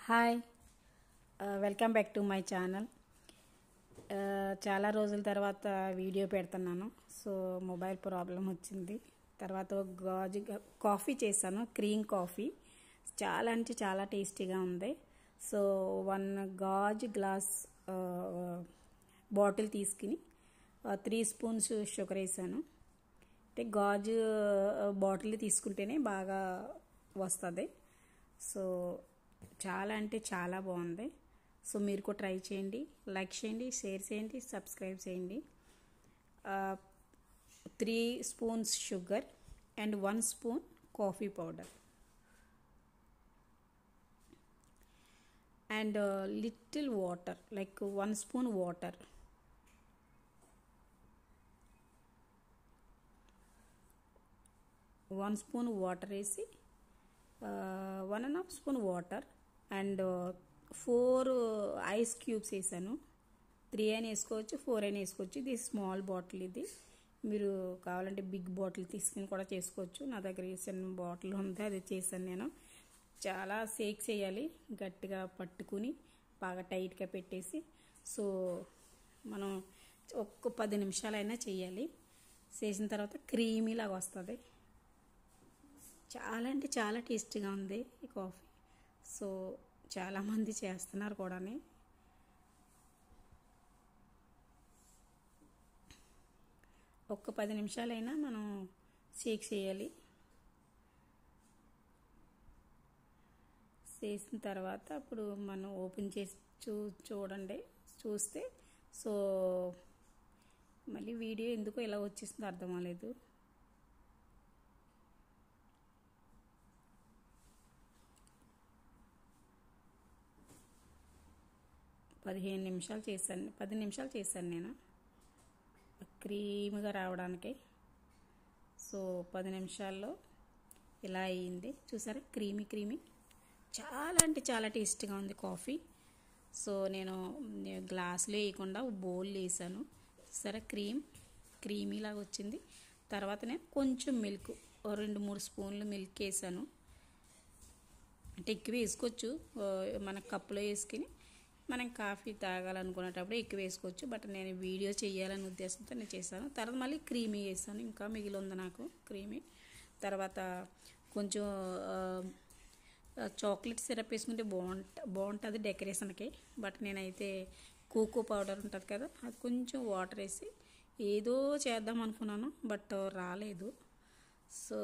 Hi welcome back to my channel. చాలా రోజుల తర్వాత వీడియో పెడుతున్నాను. సో మొబైల్ ప్రాబ్లం వచ్చింది. తర్వాత గాజు కాఫీ చేశాను, క్రీమ్ కాఫీ. చాలా అంటే చాలా టేస్టీగా ఉంది. సో 1 గాజు గ్లాస్ బాటిల్ తీసుకుని 3 స్పూన్స్ షుగర్ వేసాను. అంటే గాజు బాటిల్ తీసుకుంటేనే బాగా వస్తుంది. సో చాలా అంటే చాలా బాగుంది. సో మీరు కూడా ట్రై చేయండి, లైక్ చేయండి, షేర్ చేయండి, సబ్స్క్రైబ్ చేయండి. 3 spoons sugar and 1 spoon coffee powder and little water, like 1 spoon water. One spoon water వేసి 1.5 spoon water and 4 ice cubes వేసాను. 3 అయినా వేసుకోవచ్చు, 4 అయినా వేసుకోవచ్చు. ఇది స్మాల్ బాటిల్. ఇది మీరు కావాలంటే బిగ్ బాటిల్ తీసుకుని కూడా చేసుకోవచ్చు. నా దగ్గర చిన్న బాటిల్ ఉంది, అది చేశాను నేను. చాలా షేక్ చేయాలి, గట్టిగా పట్టుకుని బాగా టైట్గా పెట్టేసి. సో మనం ఒక్క 10 నిమిషాలైనా చేయాలి. చేసిన తర్వాత క్రీమీ లాగా వస్తుంది. చాలా అంటే చాలా టేస్టీగా ఉంది ఈ కాఫీ. సో చాలామంది చేస్తున్నారు కూడా. ఒక్క 10 నిమిషాలైనా మనం షేక్ చేయాలి. చేసిన తర్వాత అప్పుడు మనం ఓపెన్ చేసి చూడండి. చూస్తే సో మళ్ళీ వీడియో ఎందుకో ఇలా వచ్చేసిందో అర్థం అవ్వలేదు. 15 నిమిషాలు చేశాను, 10 నిమిషాలు చేశాను నేను క్రీమ్గా రావడానికి. సో 10 నిమిషాల్లో ఇలా అయ్యింది. చూసారా, క్రీమీ చాలా అంటే చాలా టేస్టీగా ఉంది కాఫీ. సో నేను గ్లాసులో వేయకుండా బౌల్లో వేసాను. చూసారా, క్రీమీలాగా వచ్చింది. తర్వాత నేను కొంచెం మిల్క్, 2-3 స్పూన్లు మిల్క్ వేసాను. అంటే ఎక్కువ వేసుకోవచ్చు, మన కప్పులో వేసుకుని మనం కాఫీ తాగాలనుకునేటప్పుడు ఎక్కువ వేసుకోవచ్చు. బట్ నేను వీడియో చేయాలనే ఉద్దేశంతో నేను చేశాను. తర్వాత మళ్ళీ క్రీమీ వేసాను, ఇంకా మిగిలి ఉంది నాకు క్రీమీ. తర్వాత కొంచెం చాక్లెట్ సిరప్ వేసుకుంటే బాగుంటుంది డెకరేషన్కి. బట్ నేనైతే కోకో పౌడర్ ఉంటుంది కదా, అది కొంచెం వాటర్ వేసి ఏదో చేద్దాం అనుకున్నాను, బట్ రాలేదు. సో